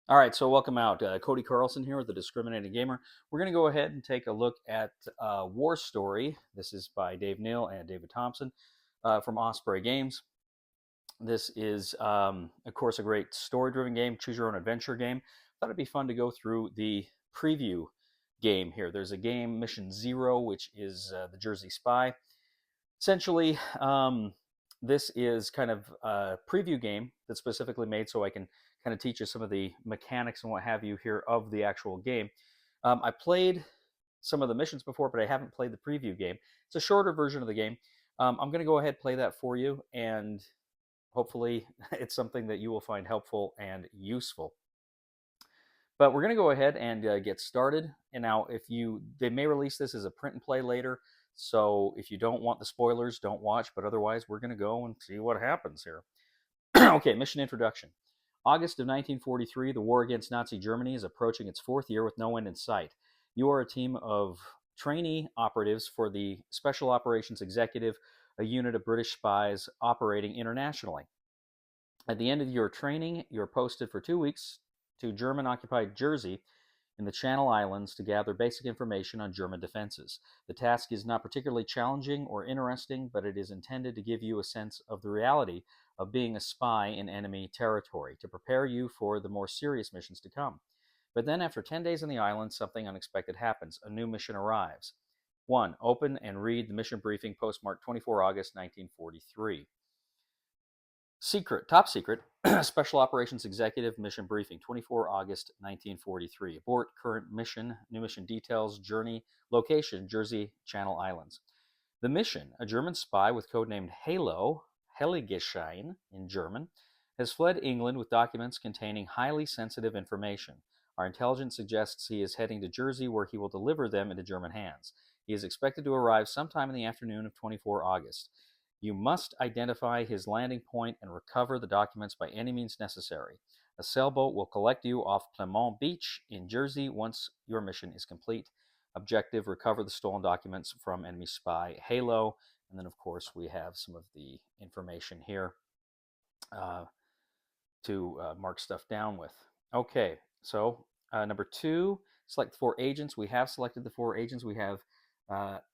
All right, so welcome out. Cody Carlson here with the Discriminating Gamer. We're going to go ahead and take a look at War Story. This is by Dave Neal and David Thompson from Osprey Games. This is, of course, a great story-driven game, choose-your-own-adventure game. Thought it'd be fun to go through the preview game here. There's a game, Mission Zero, which is the Jersey Spy. Essentially, this is kind of a preview game that's specifically made so I can kind of teach you some of the mechanics and what have you here of the actual game. I played some of the missions before, but I haven't played the preview game. It's a shorter version of the game. I'm going to go ahead and play that for you, and hopefully it's something that you will find helpful and useful. But we're going to go ahead and get started. And now, they may release this as a print and play later. So if you don't want the spoilers, don't watch. But otherwise, we're going to go and see what happens here. Okay, mission introduction. August of 1943, the war against Nazi Germany is approaching its fourth year with no end in sight. You are a team of trainee operatives for the Special Operations Executive, a unit of British spies operating internationally. At the end of your training, you're posted for 2 weeks to German-occupied Jersey in the Channel Islands to gather basic information on German defenses. The task is not particularly challenging or interesting, but it is intended to give you a sense of the reality of being a spy in enemy territory, to prepare you for the more serious missions to come. But then, after 10 days on the island, something unexpected happens. A new mission arrives. 1. Open and read the mission briefing postmarked 24 August 1943. Secret, top secret, Special Operations Executive Mission Briefing, 24 August 1943. Abort current mission, new mission details, journey, location, Jersey Channel Islands. The mission, a German spy with codenamed Halo, Heiligeschein in German, has fled England with documents containing highly sensitive information. Our intelligence suggests he is heading to Jersey, where he will deliver them into German hands. He is expected to arrive sometime in the afternoon of 24 August. You must identify his landing point and recover the documents by any means necessary. A sailboat will collect you off Plymouth Beach in Jersey once your mission is complete. Objective, recover the stolen documents from enemy spy Halo. And then, of course, we have some of the information here to mark stuff down with. Okay, so number 2, select the 4 agents. We have selected the 4 agents. We have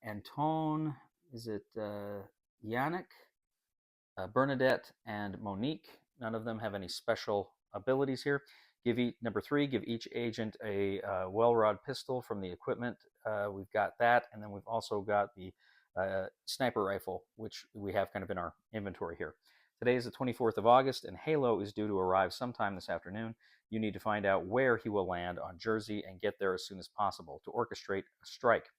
Anton, Yannick, Bernadette, and Monique. None of them have any special abilities here. Number 3, give each agent a well-rod pistol from the equipment. We've got that, and then we've also got the sniper rifle, which we have kind of in our inventory here. Today is the 24th of August, and Halo is due to arrive sometime this afternoon. You need to find out where he will land on Jersey and get there as soon as possible to orchestrate a strike.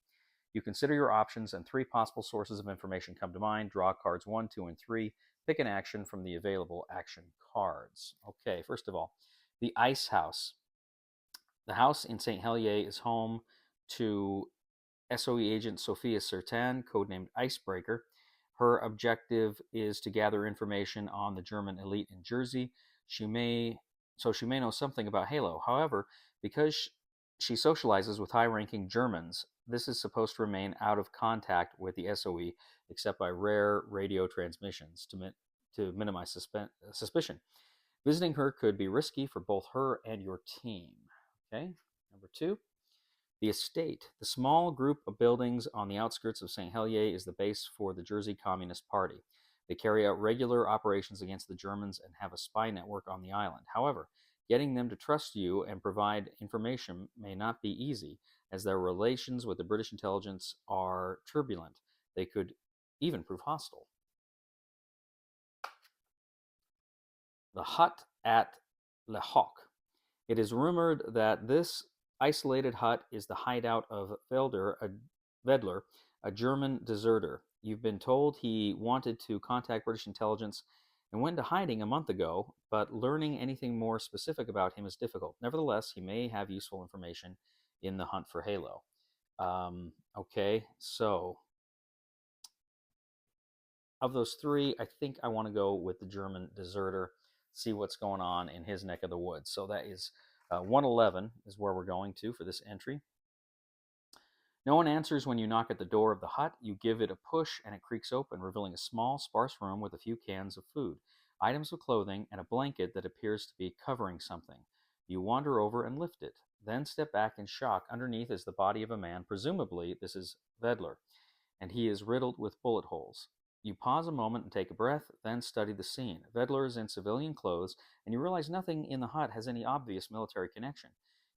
You consider your options, and 3 possible sources of information come to mind. Draw cards 1, 2, and 3. Pick an action from the available action cards. Okay, first of all, the Ice House. The house in St. Helier is home to SOE agent Sophia Sertan, codenamed Icebreaker. Her objective is to gather information on the German elite in Jersey. She may know something about Halo. However, because she socializes with high-ranking Germans, this is supposed to remain out of contact with the SOE except by rare radio transmissions to minimize suspicion. Visiting her could be risky for both her and your team. Okay, number 2. The Estate. The small group of buildings on the outskirts of St. Helier is the base for the Jersey Communist Party. They carry out regular operations against the Germans and have a spy network on the island. However, getting them to trust you and provide information may not be easy, as their relations with the British intelligence are turbulent. They could even prove hostile. The hut at Le Hoc. It is rumored that this isolated hut is the hideout of Vedler, a German deserter. You've been told he wanted to contact British intelligence and went into hiding a month ago, but learning anything more specific about him is difficult. Nevertheless, he may have useful information in the hunt for Halo. Okay, so of those 3, I think I want to go with the German deserter, see what's going on in his neck of the woods. So that is 111 is where we're going to for this entry. No one answers when you knock at the door of the hut. You give it a push and it creaks open, revealing a small, sparse room with a few cans of food, items of clothing, and a blanket that appears to be covering something. You wander over and lift it, then step back in shock. Underneath is the body of a man. Presumably, this is Vedler, and he is riddled with bullet holes. You pause a moment and take a breath, then study the scene. Vedler is in civilian clothes, and you realize nothing in the hut has any obvious military connection.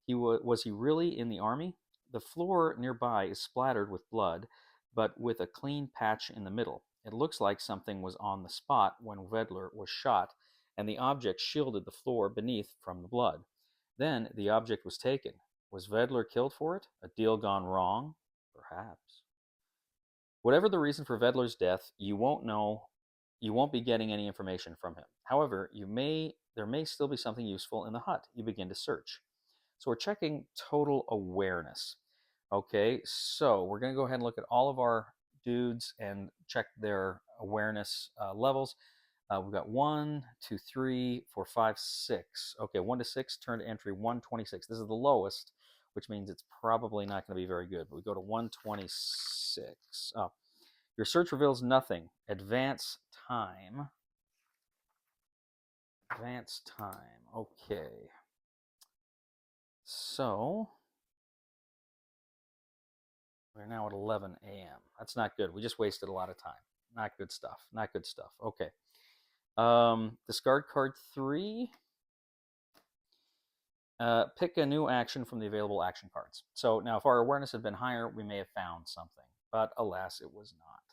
Was he really in the army? The floor nearby is splattered with blood, but with a clean patch in the middle. It looks like something was on the spot when Vedler was shot, and the object shielded the floor beneath from the blood. Then the object was taken. Was Vedler killed for it? A deal gone wrong? Perhaps. Whatever the reason for Vedler's death, you won't be getting any information from him. However, there may still be something useful in the hut. You begin to search. So we're checking total awareness. Okay, so we're going to go ahead and look at all of our dudes and check their awareness levels. We've got 1, 2, 3, 4, 5, 6. Okay, 1 to 6, turn to entry 126. This is the lowest, which means it's probably not going to be very good. But we go to 126. Oh, your search reveals nothing. Advance time. Advance time. Okay. So we're now at 11 a.m. That's not good. We just wasted a lot of time. Not good stuff. Not good stuff. Okay. Discard card 3. Pick a new action from the available action cards. So now if our awareness had been higher, we may have found something. But alas, it was not.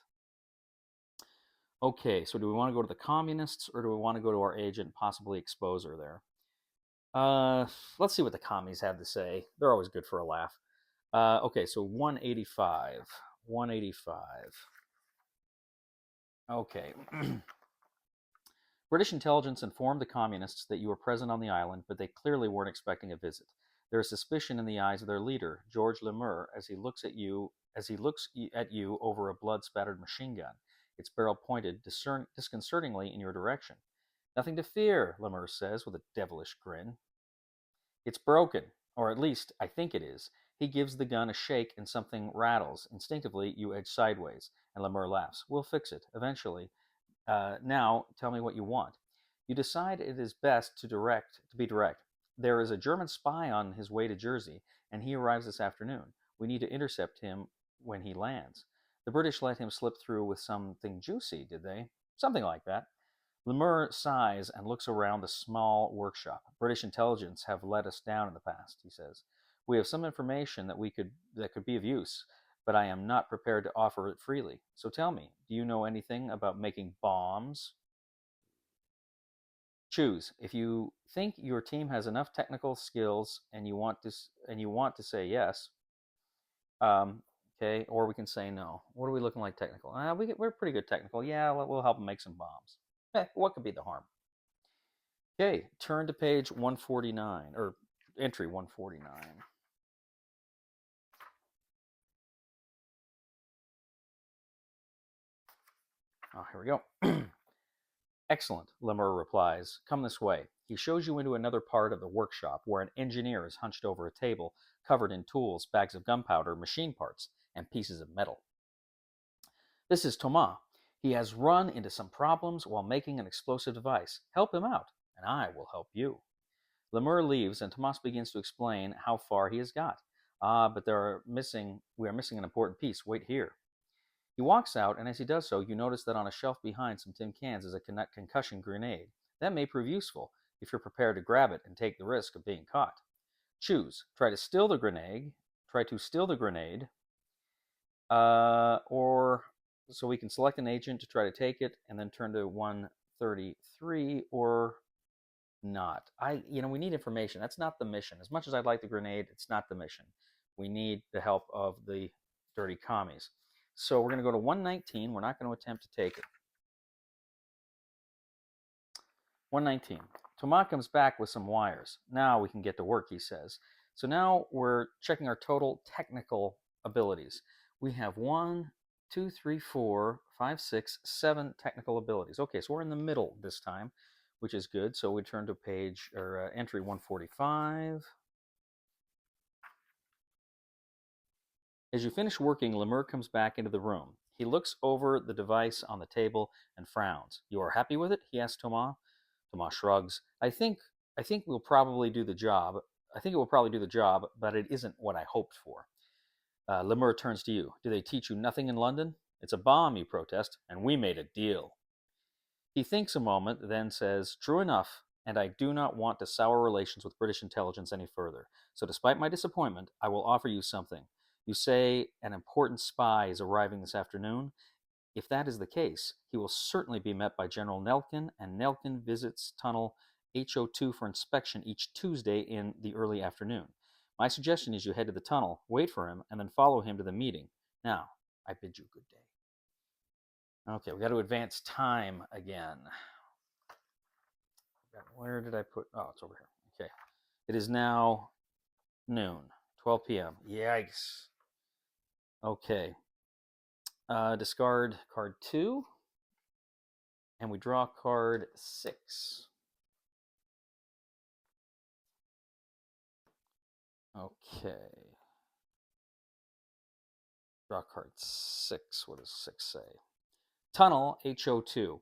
Okay, so do we want to go to the communists or do we want to go to our agent, possibly expose her there? Let's see what the commies have to say. They're always good for a laugh. Okay, so 185. 185. Okay. British intelligence informed the communists that you were present on the island, but they clearly weren't expecting a visit. There is suspicion in the eyes of their leader, George Lemur, as he looks at you over a blood-spattered machine gun, its barrel pointed disconcertingly in your direction. Nothing to fear, Lemur says with a devilish grin. It's broken, or at least I think it is. He gives the gun a shake and something rattles. Instinctively, you edge sideways, and Lemur laughs. We'll fix it, eventually. Now, tell me what you want. You decide it is best to be direct. There is a German spy on his way to Jersey, and he arrives this afternoon. We need to intercept him when he lands. The British let him slip through with something juicy, did they? Something like that. Lemur sighs and looks around the small workshop. British intelligence have let us down in the past, he says. We have some information that could be of use, but I am not prepared to offer it freely. So tell me, do you know anything about making bombs? Choose. If you think your team has enough technical skills and you want to say yes, okay, or we can say no. What are we looking like technical? We're pretty good technical. Yeah, we'll help them make some bombs. What could be the harm? Okay, turn to page 149, or entry 149. Oh, here we go. Excellent, Lemur replies. Come this way. He shows you into another part of the workshop where an engineer is hunched over a table covered in tools, bags of gunpowder, machine parts, and pieces of metal. This is Thomas. He has run into some problems while making an explosive device. Help him out, and I will help you. Lemur leaves, and Thomas begins to explain how far he has got. But we are missing an important piece. Wait here. He walks out, and as he does so, you notice that on a shelf behind some tin cans is a concussion grenade. That may prove useful if you're prepared to grab it and take the risk of being caught. Choose. Try to steal the grenade, or so we can select an agent to try to take it and then turn to 133, or not. We need information. That's not the mission. As much as I'd like the grenade, it's not the mission. We need the help of the dirty commies. So we're going to go to 119. We're not going to attempt to take it. 119. Thomas comes back with some wires. Now we can get to work, he says. So now we're checking our total technical abilities. We have 1, 2, 3, 4, 5, 6, 7 technical abilities. Okay, so we're in the middle this time, which is good. So we turn to entry 145. As you finish working, Lemur comes back into the room. He looks over the device on the table and frowns. You are happy with it? He asks Thomas. Thomas shrugs. I think I think we'll probably do the job. I think it will probably do the job, but it isn't what I hoped for. Lemur turns to you. Do they teach you nothing in London? It's a bomb, you protest, and we made a deal. He thinks a moment, then says, True enough, and I do not want to sour relations with British intelligence any further. So, despite my disappointment, I will offer you something. You say an important spy is arriving this afternoon. If that is the case, he will certainly be met by General Nelkin, and Nelkin visits Tunnel HO2 for inspection each Tuesday in the early afternoon. My suggestion is you head to the tunnel, wait for him, and then follow him to the meeting. Now, I bid you good day. Okay, we got to advance time again. Where did I put? Oh, it's over here. Okay. It is now noon, 12 p.m. Yikes. Okay. Discard card 2, and we draw card 6. Okay. Draw card 6. What does 6 say? Tunnel HO2.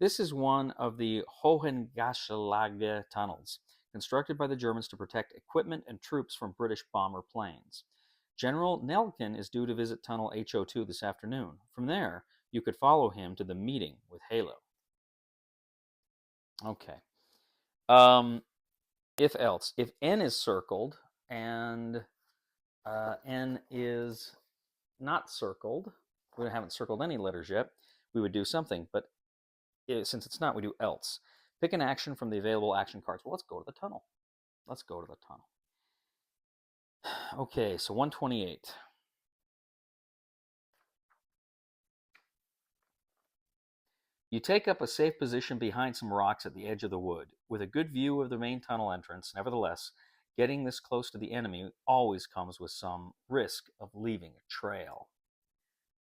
This is one of the Hohengaschelage tunnels, constructed by the Germans to protect equipment and troops from British bomber planes. General Nelkin is due to visit Tunnel HO2 this afternoon. From there, you could follow him to the meeting with Halo. Okay. If else. If N is circled and N is not circled, we haven't circled any letters yet, we would do something. But since it's not, we do else. Pick an action from the available action cards. Well, let's go to the tunnel. Let's go to the tunnel. Okay, so 128. You take up a safe position behind some rocks at the edge of the wood, with a good view of the main tunnel entrance. Nevertheless, getting this close to the enemy always comes with some risk of leaving a trail.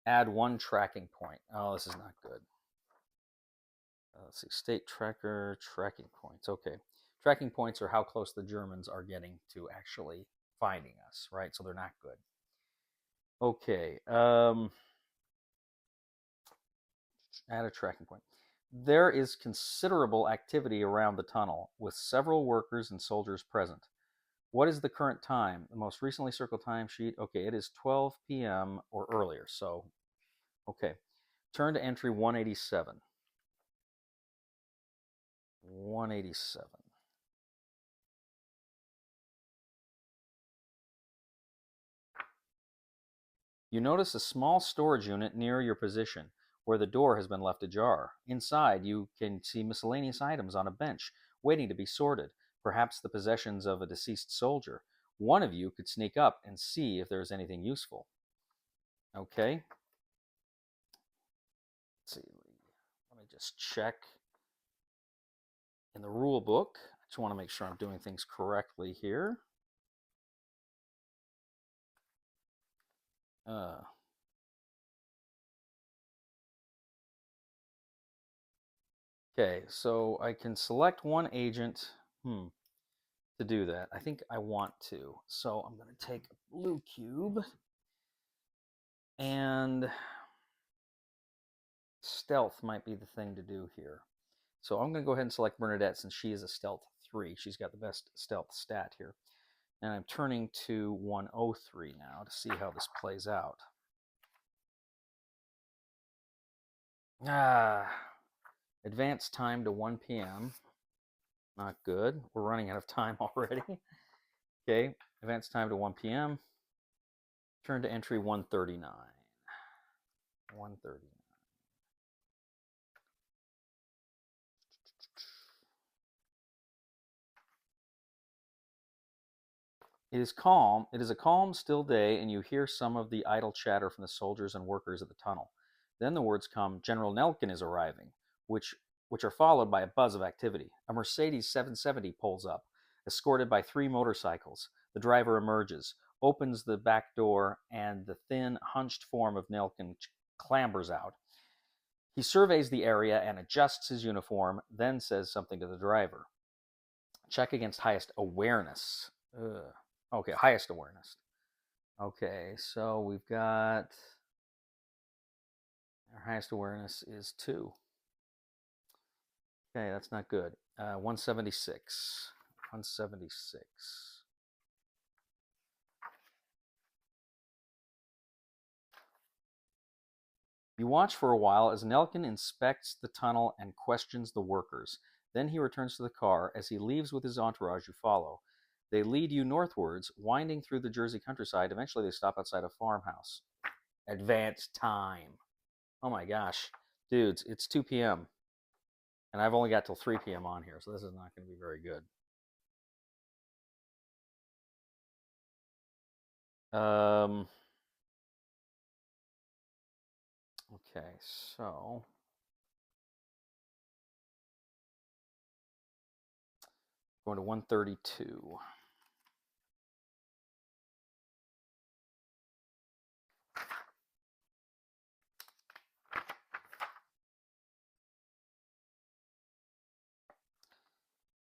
Add 1 tracking point. Oh, this is not good. Let's see, state tracker, tracking points. Okay. Tracking points are how close the Germans are getting to actually finding us, right? So they're not good. Okay. Add a tracking point. There is considerable activity around the tunnel, with several workers and soldiers present. What is the current time? The most recently circled time sheet. Okay, it is 12 p.m. or earlier. So, okay. Turn to entry 187. 187. You notice a small storage unit near your position, where the door has been left ajar. Inside, you can see miscellaneous items on a bench, waiting to be sorted, perhaps the possessions of a deceased soldier. One of you could sneak up and see if there is anything useful. Okay. Let's see. Let me just check in the rule book. I just want to make sure I'm doing things correctly here. Okay, so I can select one agent to do that. I think I want to. So I'm going to take a blue cube, and stealth might be the thing to do here. So I'm going to go ahead and select Bernadette since she is a stealth 3. She's got the best stealth stat here. And I'm turning to 103 now to see how this plays out. Advance time to 1 p.m. Not good. We're running out of time already. Okay, advance time to 1 p.m. Turn to entry 139. 139. It is calm. It is a calm, still day, and you hear some of the idle chatter from the soldiers and workers at the tunnel. Then the words come, General Nelkin is arriving, which are followed by a buzz of activity. A Mercedes 770 pulls up, escorted by 3 motorcycles. The driver emerges, opens the back door, and the thin, hunched form of Nelkin clambers out. He surveys the area and adjusts his uniform, then says something to the driver. Check against highest awareness. Okay, highest awareness. Okay, so we've got our highest awareness is 2. Okay, that's not good. 176. 176. You watch for a while as Nelkin inspects the tunnel and questions the workers. Then he returns to the car. As he leaves with his entourage, you follow. They lead you northwards, winding through the Jersey countryside. Eventually, they stop outside a farmhouse. Advance time. Oh my gosh. Dudes, it's 2 p.m. And I've only got till 3 p.m. on here, so this is not going to be very good. Okay, so going to 132.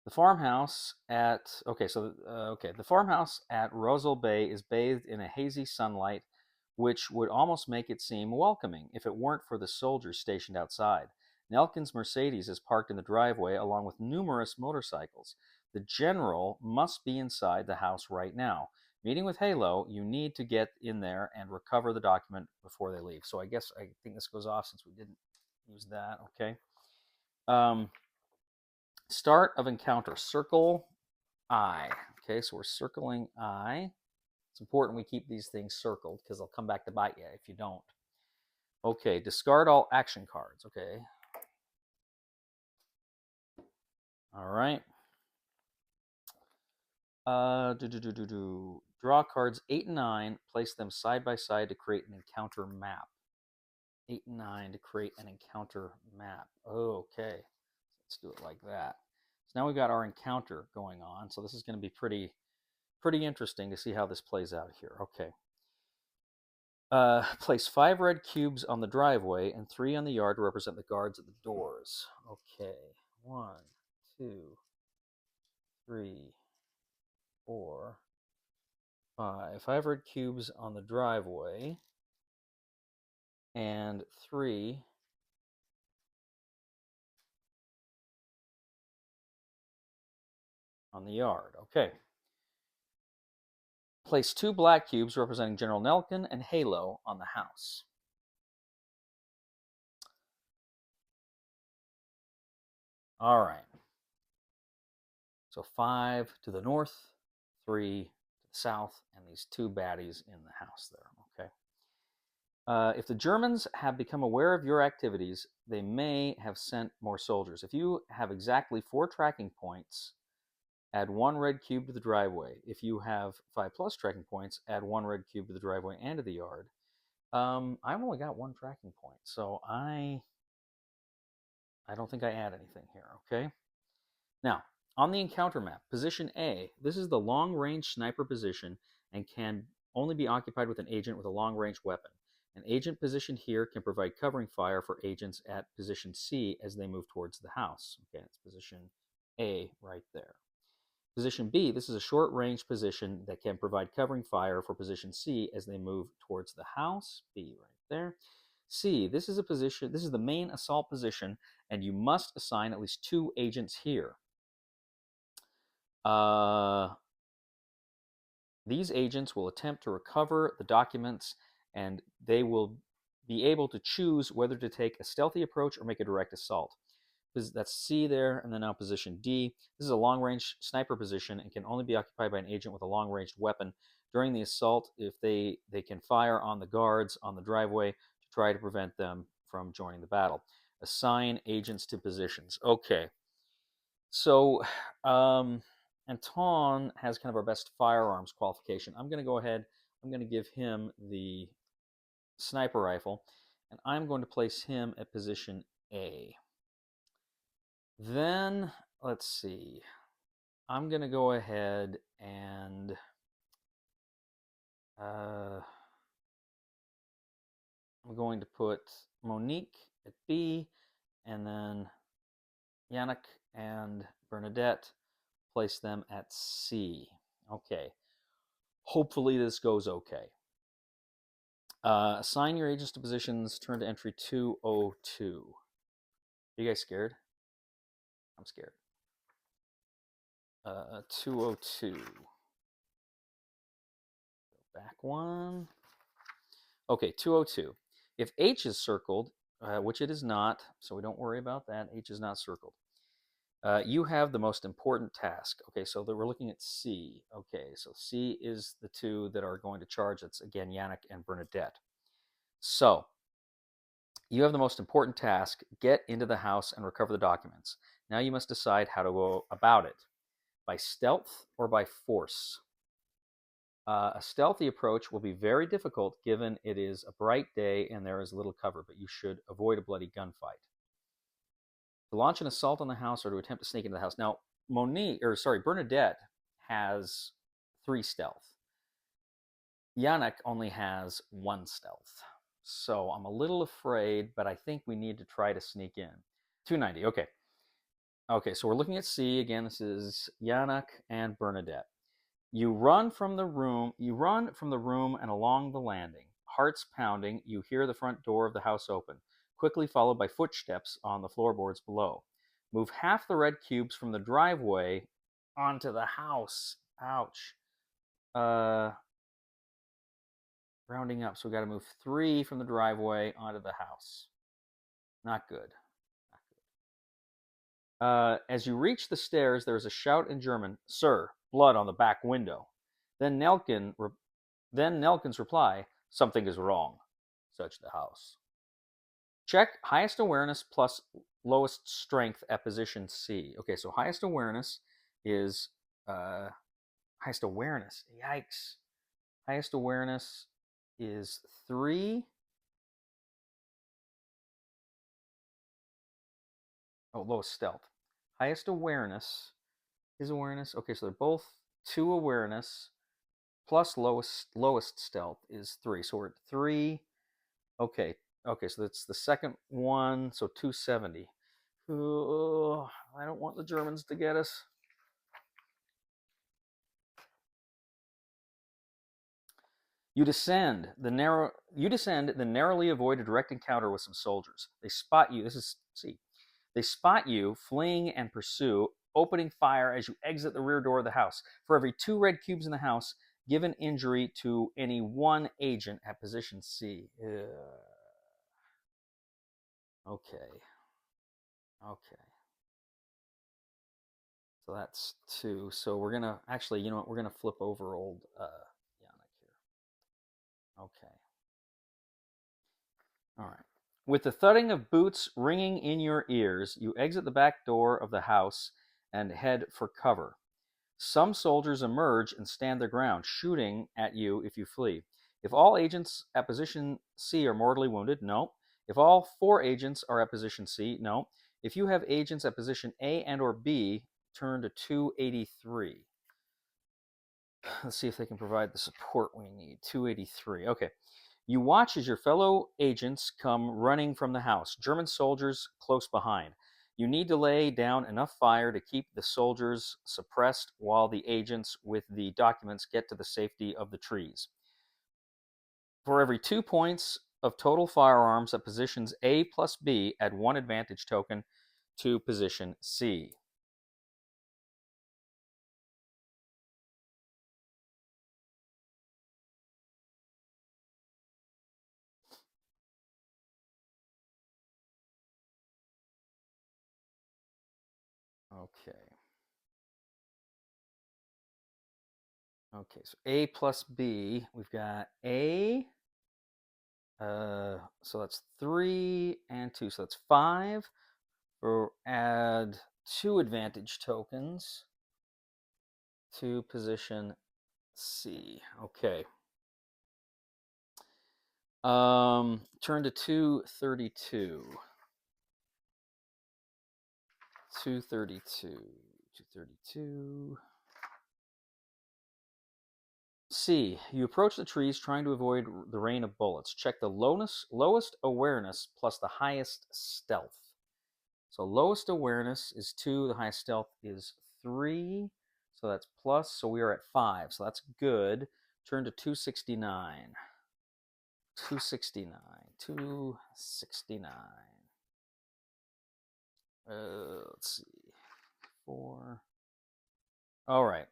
The farmhouse at the farmhouse at Rosal Bay is bathed in a hazy sunlight, which would almost make it seem welcoming if it weren't for the soldiers stationed outside. Nelkin's Mercedes is parked in the driveway along with numerous motorcycles. The general must be inside the house right now. Meeting with Halo, you need to get in there and recover the document before they leave. So I think this goes off since we didn't use that. Okay. Start of encounter. Circle I. Okay, so we're circling I. It's important we keep these things circled because they'll come back to bite you if you don't. Okay, discard all action cards. Okay. All right. Draw cards 8 and 9. Place them side by side to create an encounter map. 8 and 9 to create an encounter map. Okay. Let's do it like that. So now we've got our encounter going on. So this is going to be pretty interesting to see how this plays out here. Okay. Place 5 red cubes on the driveway and 3 on the yard to represent the guards at the doors. Okay. 1, 2, 3, 4, 5. 5 red cubes on the driveway and 3 on the yard. Okay. Place 2 black cubes representing General Nelkin and Halo on the house. All right. So 5 to the north, 3 to the south, and these 2 baddies in the house there. Okay. If the Germans have become aware of your activities, they may have sent more soldiers. If you have exactly 4 tracking points, add 1 red cube to the driveway. If you have 5+ tracking points, add 1 red cube to the driveway and to the yard. I've only got 1 tracking point, so I don't think I add anything here, okay? Now, on the encounter map, position A, this is the long-range sniper position and can only be occupied with an agent with a long-range weapon. An agent positioned here can provide covering fire for agents at position C as they move towards the house. Okay, that's position A right there. Position B, this is a short-range position that can provide covering fire for position C as they move towards the house. B right there. C, this is the main assault position, and you must assign at least 2 agents here. These agents will attempt to recover the documents, and they will be able to choose whether to take a stealthy approach or make a direct assault. That's C there, and then now position D. This is a long-range sniper position and can only be occupied by an agent with a long-range weapon. During the assault, if they can fire on the guards on the driveway to try to prevent them from joining the battle. Assign agents to positions. Okay. So, Anton has kind of our best firearms qualification. I'm going to go ahead, I'm going to give him the sniper rifle, and I'm going to place him at position A. Then, let's see, I'm going to go ahead and I'm going to put Monique at B, and then Yannick and Bernadette, place them at C. Okay. Hopefully this goes okay. Assign your agents to positions, turn to entry 202. Are you guys scared? I'm scared. 202. Back one. Okay, 202. If H is circled, which it is not, so we don't worry about that. H is not circled. You have the most important task. Okay, so we're looking at C. Okay, so C is the two that are going to charge. It's again Yannick and Bernadette. So you have the most important task. Get into the house and recover the documents. Now you must decide how to go about it. By stealth or by force? A stealthy approach will be very difficult given it is a bright day and there is little cover, but you should avoid a bloody gunfight. To launch an assault on the house or to attempt to sneak into the house. Now, Bernadette has 3 stealth. Yannick only has 1 stealth. So I'm a little afraid, but I think we need to try to sneak in. 290, okay. Okay, so we're looking at C. Again, this is Yannick and Bernadette. You run from the room and along the landing. Hearts pounding, you hear the front door of the house open, quickly followed by footsteps on the floorboards below. Move half the red cubes from the driveway onto the house. Ouch. Rounding up, so we got to move 3 from the driveway onto the house. Not good. As you reach the stairs, there is a shout in German, "Sir, blood on the back window." Then Nelkin's reply, "Something is wrong. Search the house." Check highest awareness plus lowest strength at position C. Okay, so highest awareness is highest awareness. Yikes. Highest awareness is 3. Oh, lowest stealth. Highest awareness is awareness. Okay, so they're both 2 awareness plus lowest stealth is 3. So we're at 3. Okay, so that's the second one. So 270. Oh, I don't want the Germans to get us. You descend the narrowly avoid a direct encounter with some soldiers. They spot you. This is C. They spot you fleeing and pursue, opening fire as you exit the rear door of the house. For every 2 red cubes in the house, give an injury to any 1 agent at position C. Okay. So that's 2. So we're gonna actually, you know what? We're gonna flip over old Yannick here. Okay. All right. With the thudding of boots ringing in your ears, you exit the back door of the house and head for cover. Some soldiers emerge and stand their ground, shooting at you if you flee. If all agents at position C are mortally wounded, no. If all 4 agents are at position C, no. If you have agents at position A and or B, turn to 283. Let's see if they can provide the support we need. 283. Okay. You watch as your fellow agents come running from the house, German soldiers close behind. You need to lay down enough fire to keep the soldiers suppressed while the agents with the documents get to the safety of the trees. For every 2 points of total firearms at positions A plus B, add 1 advantage token to position C. Okay. Okay, so A plus B, we've got A. So that's 3 and 2, so that's 5. We'll add 2 advantage tokens to position C. Okay. Turn to 232. 232. 232. C. You approach the trees trying to avoid the rain of bullets. Check the lowest awareness plus the highest stealth. So lowest awareness is 2. The highest stealth is 3. So that's plus. So we are at 5. So that's good. Turn to 269. 269. 269. Let's see. 4. All right.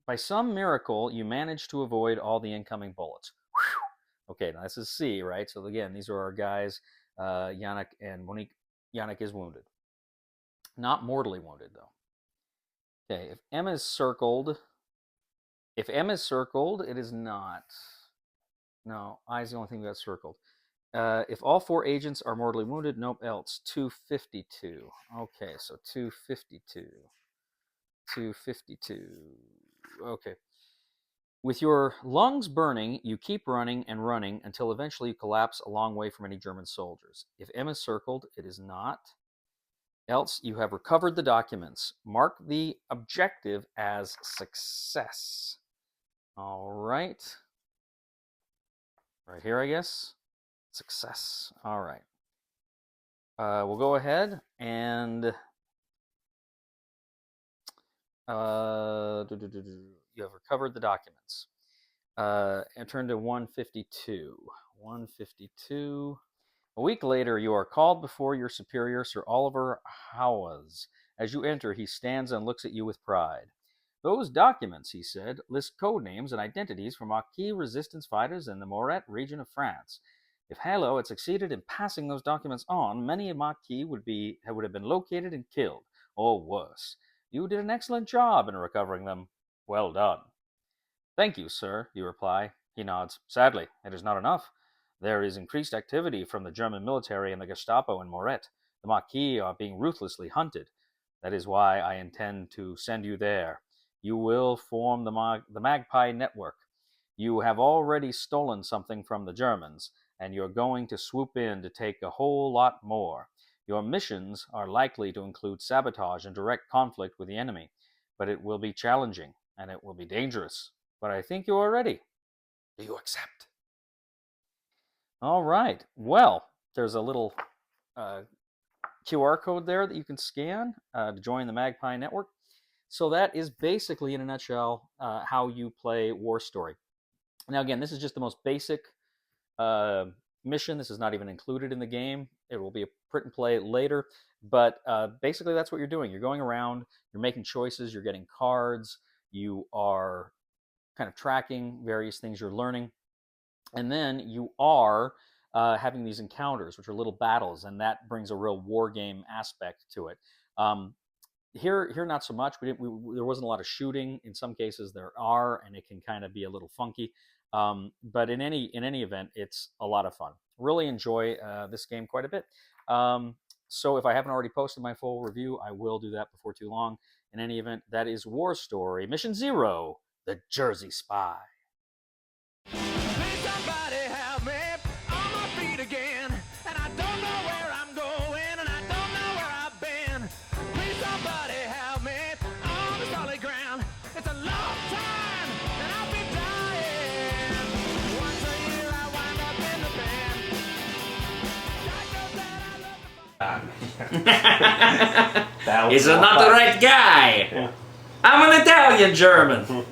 By some miracle, you managed to avoid all the incoming bullets. Whew. Okay, now this is C, right? So again, these are our guys, Yannick and Monique. Yannick is wounded. Not mortally wounded, though. Okay, if M is circled, it is not. No, I is the only thing that got circled. If all 4 agents are mortally wounded, nope, else. 252. Okay, so 252. 252. Okay. With your lungs burning, you keep running and running until eventually you collapse a long way from any German soldiers. If M is circled, it is not. Else, you have recovered the documents. Mark the objective as success. All right. Right here, I guess. Success. All right. We'll go ahead and you have recovered the documents. And turn to 152. 152. A week later, you are called before your superior, Sir Oliver Howes. As you enter, he stands and looks at you with pride. Those documents, he said, list code names and identities for Maquis resistance fighters in the Moret region of France. If Halo had succeeded in passing those documents on, many of Maquis would have been located and killed, or worse. You did an excellent job in recovering them. Well done. Thank you, sir, you reply. He nods. Sadly, it is not enough. There is increased activity from the German military and the Gestapo in Moret. The Maquis are being ruthlessly hunted. That is why I intend to send you there. You will form the Magpie Network. You have already stolen something from the Germans, and you're going to swoop in to take a whole lot more. Your missions are likely to include sabotage and direct conflict with the enemy, but it will be challenging, and it will be dangerous. But I think you are ready. Do you accept? All right. Well, there's a little QR code there that you can scan to join the Magpie Network. So that is basically, in a nutshell, how you play War Story. Now, again, this is just the most basic mission. This is not even included in the game. It will be a print and play later. But basically, that's what you're doing. You're going around, you're making choices, you're getting cards, you are kind of tracking various things you're learning. And then you are having these encounters, which are little battles, and that brings a real war game aspect to it. Here, not so much. There wasn't a lot of shooting. In some cases, there are, and it can kind of be a little funky. But in any event, it's a lot of fun. Really enjoy this game quite a bit. So if I haven't already posted my full review, I will do that before too long. In any event, that is War Story Mission 0, The Jersey Spy. He's not the right guy. I'm an Italian German.